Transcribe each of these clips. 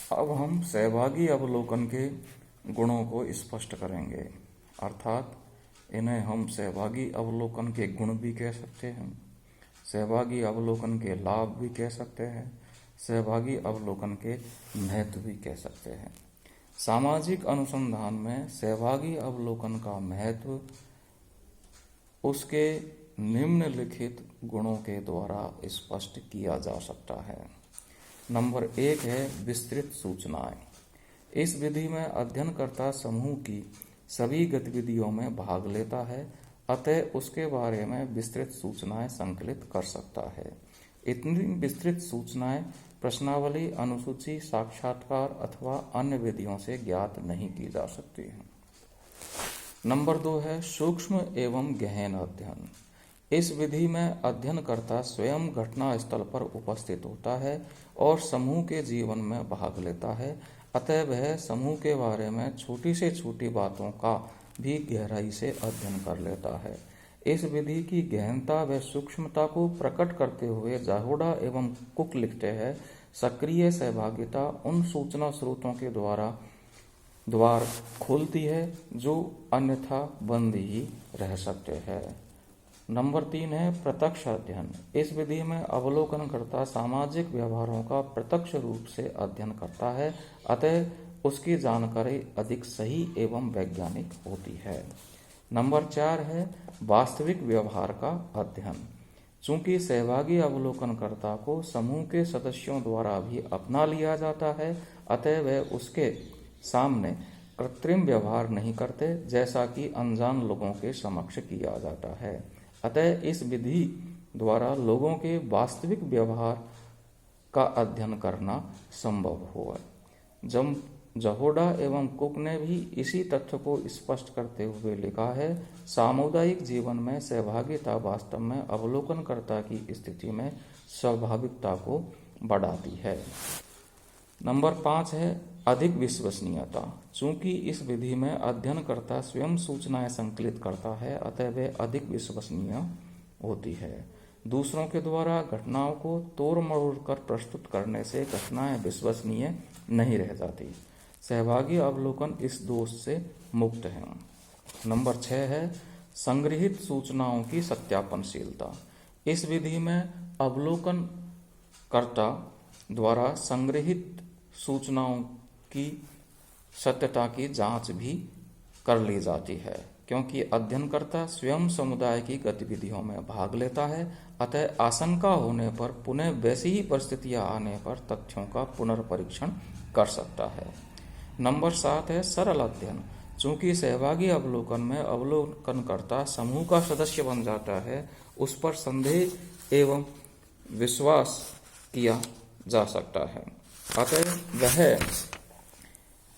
अब हम सहभागी अवलोकन के गुणों को स्पष्ट करेंगे, अर्थात इन्हें हम सहभागी अवलोकन के गुण भी कह सकते हैं, सहभागी अवलोकन के लाभ भी कह सकते हैं, सहभागी अवलोकन के महत्व भी कह सकते हैं। सामाजिक अनुसंधान में सहभागी अवलोकन का महत्व उसके निम्नलिखित गुणों के द्वारा स्पष्ट किया जा सकता है। नंबर 1 है विस्तृत सूचनाएं। इस विधि में अध्ययनकर्ता समूह की सभी गतिविधियों में भाग लेता है, अतः उसके बारे में विस्तृत सूचनाएं संकलित कर सकता है। इतनी विस्तृत सूचनाएं प्रश्नावली, अनुसूची, साक्षात्कार अथवा अन्य विधियों से ज्ञात नहीं की जा सकती हैं। नंबर 2 है सूक्ष्म एवं गहन अध्ययन। इस विधि में अध्ययनकर्ता स्वयं घटना स्थल पर उपस्थित होता है और समूह के जीवन में भाग लेता है, अतः वह समूह के बारे में छोटी से छोटी बातों का भी गहराई से अध्ययन कर लेता है। इस विधि की गहनता व सूक्ष्मता को प्रकट करते हुए जाहोडा एवं कुक लिखते हैं, सक्रिय सहभागिता उन सूचना स्रोतों के द्वार खोलती है जो अन्यथा बंद ही रह सकते हैं। नंबर 3 है प्रत्यक्ष अध्ययन। इस विधि में अवलोकनकर्ता सामाजिक व्यवहारों का प्रत्यक्ष रूप से अध्ययन करता है, अतः उसकी जानकारी अधिक सही एवं वैज्ञानिक होती है। नंबर 4 है वास्तविक व्यवहार का अध्ययन। चूंकि सहभागी अवलोकनकर्ता को समूह के सदस्यों द्वारा भी अपना लिया जाता है, अतः वह उसके सामने कृत्रिम व्यवहार नहीं करते, जैसा कि अनजान लोगों के समक्ष किया जाता है। अतः इस विधि द्वारा लोगों के वास्तविक व्यवहार का अध्ययन करना संभव हुआ। जब जाहोडा एवं कुक ने भी इसी तथ्य को स्पष्ट करते हुए लिखा है, सामुदायिक जीवन में सहभागिता वास्तव में अवलोकनकर्ता की स्थिति में स्वाभाविकता को बढ़ाती है। नंबर 5 है अधिक विश्वसनीयता। चूंकि इस विधि में अध्ययनकर्ता स्वयं सूचनाएं संकलित करता है, अतः वह अधिक विश्वसनीय होती है। दूसरों के द्वारा घटनाओं को तोड़ मरोड़ कर प्रस्तुत करने से घटनाएं विश्वसनीय नहीं रह जाती। सहभागी अवलोकन इस दोष से मुक्त है। नंबर 6 है संग्रहित सूचनाओं की सत्यापनशीलता। इस विधि में अवलोकनकर्ता द्वारा संग्रहित सूचनाओं की सत्यता की जांच भी कर ली जाती है, क्योंकि अध्ययनकर्ता स्वयं समुदाय की गतिविधियों में भाग लेता है, अतः आशंका होने पर पुनः वैसी ही परिस्थितियां आने पर तथ्यों का पुनर्परीक्षण कर सकता है। नंबर 7 है सरल अध्ययन। चूंकि सहभागी अवलोकन में अवलोकनकर्ता समूह का सदस्य बन जाता है, उस पर संदेह एवं विश्वास किया जा सकता है, अतः वह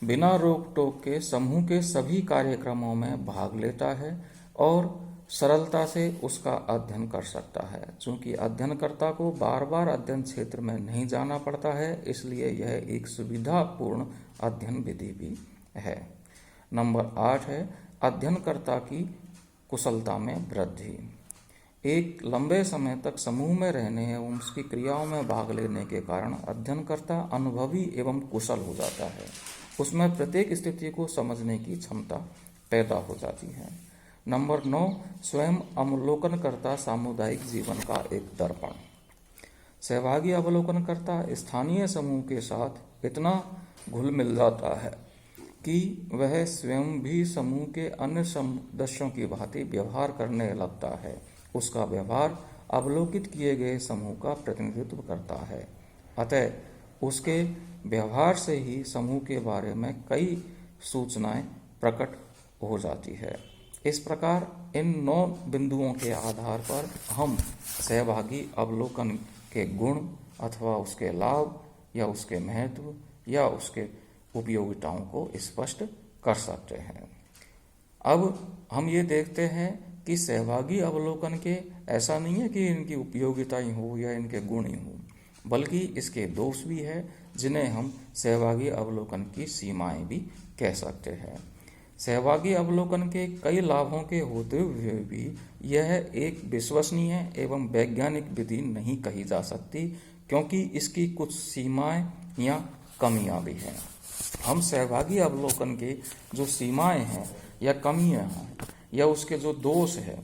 बिना रोक टोक के समूह के सभी कार्यक्रमों में भाग लेता है और सरलता से उसका अध्ययन कर सकता है। चूंकि अध्ययनकर्ता को बार बार अध्ययन क्षेत्र में नहीं जाना पड़ता है, इसलिए यह एक सुविधापूर्ण अध्ययन विधि भी है। नंबर 8 है अध्ययनकर्ता की कुशलता में वृद्धि। एक लंबे समय तक समूह में रहने एवं उसकी क्रियाओं में भाग लेने के कारण अध्ययनकर्ता अनुभवी एवं कुशल हो जाता है। उसमें प्रत्येक स्थिति को समझने की क्षमता पैदा हो जाती है। नंबर 9 स्वयं अवलोकनकर्ता सामुदायिक जीवन का एक दर्पण। सहभागी अवलोकनकर्ता स्थानीय समूह के साथ इतना घुल मिल जाता है कि वह स्वयं भी समूह के अन्य सदस्यों की भांति व्यवहार करने लगता है। उसका व्यवहार अवलोकित किए गए समूह का प्रतिनिधित्व करता है, अतः उसके व्यवहार से ही समूह के बारे में कई सूचनाएं प्रकट हो जाती है। इस प्रकार इन 9 बिंदुओं के आधार पर हम सहभागी अवलोकन के गुण अथवा उसके लाभ या उसके महत्व या उसके उपयोगिताओं को स्पष्ट कर सकते हैं। अब हम ये देखते हैं कि सहभागी अवलोकन के ऐसा नहीं है कि इनकी उपयोगिताएं हो या इनके गुण ही हो, बल्कि इसके दोष भी है, जिन्हें हम सहभागी अवलोकन की सीमाएं भी कह सकते हैं। सहभागी अवलोकन के कई लाभों के होते हुए भी यह एक विश्वसनीय एवं वैज्ञानिक विधि नहीं कही जा सकती, क्योंकि इसकी कुछ सीमाएं या कमियां भी हैं। हम सहभागी अवलोकन के जो सीमाएं हैं या कमियां हैं या उसके जो दोष हैं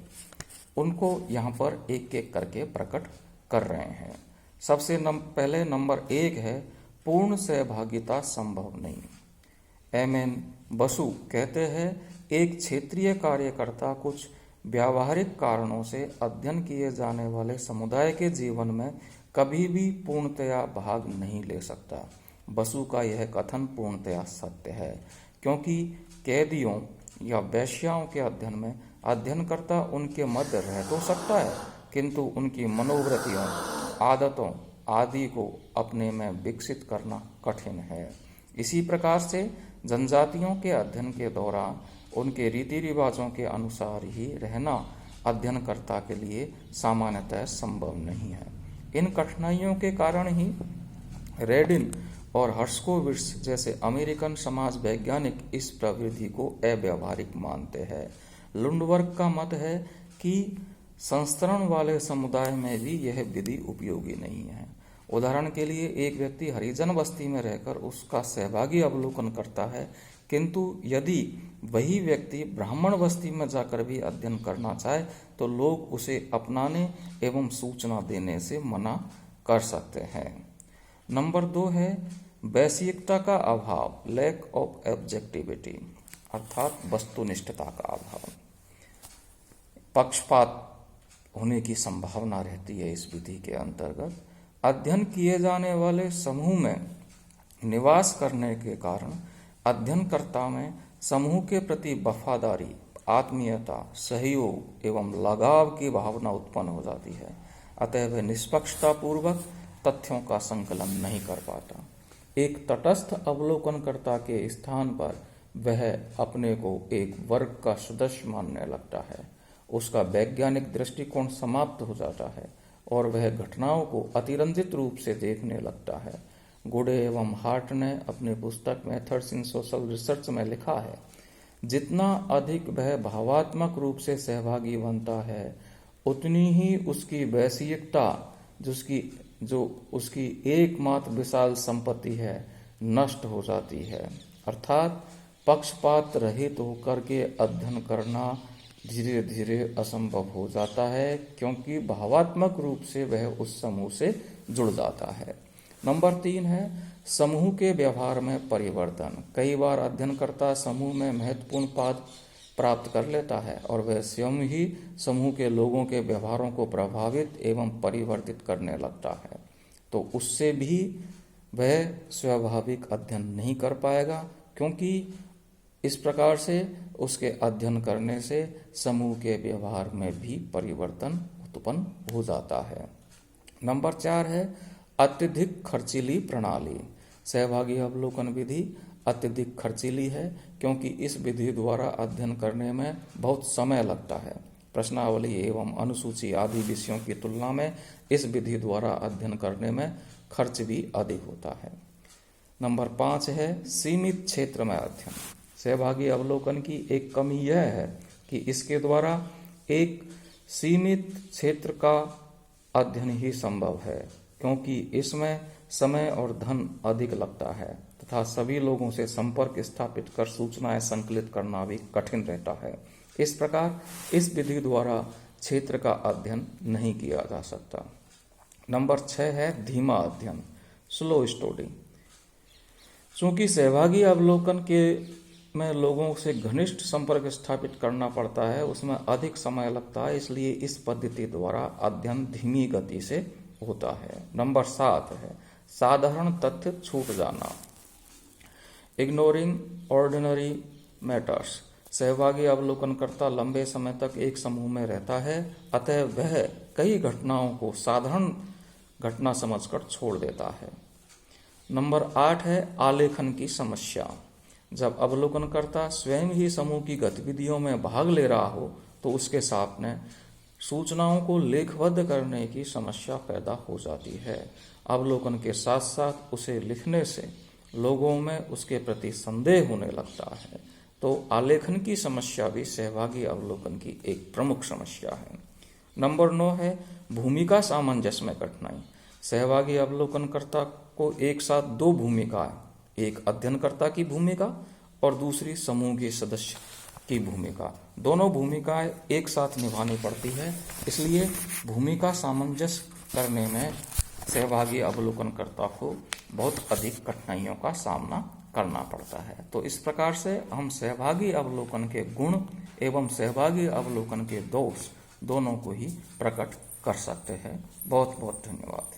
उनको यहाँ पर एक एक करके प्रकट कर रहे हैं। सबसे पहले नंबर 1 है पूर्ण सहभागिता संभव नहीं। एम.एन. बसु कहते हैं एक क्षेत्रीय कार्यकर्ता कुछ व्यावहारिक कारणों से अध्ययन किए जाने वाले समुदाय के जीवन में कभी भी पूर्णतया भाग नहीं ले सकता। बसु का यह कथन पूर्णतया सत्य है, क्योंकि कैदियों या वेश्याओं के अध्ययन में अध्ययनकर्ता उनके मध्य रह तो सकता है, किंतु उनकी मनोवृत्तियों, आदतों आदि को अपने में विकसित करना कठिन है। इसी प्रकार से जनजातियों के अध्ययन के दौरान उनके रीति रिवाजों के अनुसार ही रहना अध्ययनकर्ता के लिए सामान्यतः संभव नहीं है। इन कठिनाइयों के कारण ही रेडिन और हर्स्कोविट्स जैसे अमेरिकन समाज वैज्ञानिक इस प्रवृत्ति को अव्यावहारिक मानते हैं। लुंडबर्ग का मत है कि संस्तरण वाले समुदाय में भी यह विधि उपयोगी नहीं है। उदाहरण के लिए एक व्यक्ति हरिजन बस्ती में रहकर उसका सहभागी अवलोकन करता है, किंतु यदि वही व्यक्ति ब्राह्मण बस्ती में जाकर भी अध्ययन करना चाहे तो लोग उसे अपनाने एवं सूचना देने से मना कर सकते हैं। नंबर 2 है वैश्विकता का अभाव, लैक ऑफ ऑब्जेक्टिविटी, अर्थात वस्तुनिष्ठता का अभाव। पक्षपात होने की संभावना रहती है इस विधि के अंतर्गत। अध्ययन किए जाने वाले समूह में निवास करने के कारण अध्ययनकर्ता में समूह के प्रति वफादारी, आत्मीयता, सहयोग एवं लगाव की भावना उत्पन्न हो जाती है। अतः वह निष्पक्षतापूर्वक तथ्यों का संकलन नहीं कर पाता। एक तटस्थ अवलोकनकर्ता के स्थान पर वह अपने को एक वर्ग का सदस्य मानने लगता है। उसका वैज्ञानिक दृष्टिकोण समाप्त हो जाता है और वह घटनाओं को अतिरंजित रूप से देखने लगता है। गुडे एवं हार्ट ने अपनी पुस्तक मेथड्स इन सोशल रिसर्च में लिखा है, जितना अधिक वह भावात्मक रूप से सहभागी बनता है उतनी ही उसकी वैश्विकता, जो उसकी एकमात्र विशाल संपत्ति है, नष्ट हो जाती है। अर्थात पक्षपात रहित होकर के अध्ययन करना धीरे धीरे असंभव हो जाता है, क्योंकि भावात्मक रूप से वह उस समूह से जुड़ जाता है। नंबर 3 है समूह के व्यवहार में परिवर्तन। कई बार अध्ययनकर्ता समूह में महत्वपूर्ण पद प्राप्त कर लेता है और वह स्वयं ही समूह के लोगों के व्यवहारों को प्रभावित एवं परिवर्तित करने लगता है, तो उससे भी वह स्वाभाविक अध्ययन नहीं कर पाएगा, क्योंकि इस प्रकार से उसके अध्ययन करने से समूह के व्यवहार में भी परिवर्तन उत्पन्न हो जाता है। नंबर 4 है अत्यधिक खर्चीली प्रणाली। सहभागी अवलोकन विधि अत्यधिक खर्चीली है, क्योंकि इस विधि द्वारा अध्ययन करने में बहुत समय लगता है। प्रश्नावली एवं अनुसूची आदि विषयों की तुलना में इस विधि द्वारा अध्ययन करने में खर्च भी अधिक होता है। नंबर 5 है सीमित क्षेत्र में अध्ययन। सहभागी अवलोकन की एक कमी यह है कि इसके द्वारा एक सीमित क्षेत्र का अध्ययन ही संभव है, क्योंकि इसमें समय और धन अधिक लगता है तथा सभी लोगों से संपर्क स्थापित कर सूचनाएं संकलित करना भी कठिन रहता है। इस प्रकार इस विधि द्वारा क्षेत्र का अध्ययन नहीं किया जा सकता। नंबर 6 है धीमा अध्ययन, स्लो स्टडी। चूंकि सहभागी अवलोकन के में लोगों से घनिष्ठ संपर्क स्थापित करना पड़ता है, उसमें अधिक समय लगता है, इसलिए इस पद्धति द्वारा अध्ययन धीमी गति से होता है। नंबर 7 है साधारण तथ्य छूट जाना, इग्नोरिंग ऑर्डिनरी मैटर्स। सहभागी अवलोकनकर्ता लंबे समय तक एक समूह में रहता है, अतः वह कई घटनाओं को साधारण घटना समझकर छोड़ देता है। नंबर 8 है आलेखन की समस्या। जब अवलोकनकर्ता स्वयं ही समूह की गतिविधियों में भाग ले रहा हो तो उसके सामने सूचनाओं को लेखबद्ध करने की समस्या पैदा हो जाती है। अवलोकन के साथ साथ उसे लिखने से लोगों में उसके प्रति संदेह होने लगता है, तो आलेखन की समस्या भी सहभागी अवलोकन की एक प्रमुख समस्या है। नंबर 9 है भूमिका सामंजस्य में कठिनाई। सहभागी अवलोकनकर्ता को एक साथ दो भूमिकाएं, एक अध्ययनकर्ता की भूमिका और दूसरी समूह के सदस्य की भूमिका, दोनों भूमिकाएं एक साथ निभानी पड़ती है। इसलिए भूमिका सामंजस्य करने में सहभागी अवलोकनकर्ता को बहुत अधिक कठिनाइयों का सामना करना पड़ता है। तो इस प्रकार से हम सहभागी अवलोकन के गुण एवं सहभागी अवलोकन के दोष दोनों को ही प्रकट कर सकते हैं। बहुत बहुत धन्यवाद।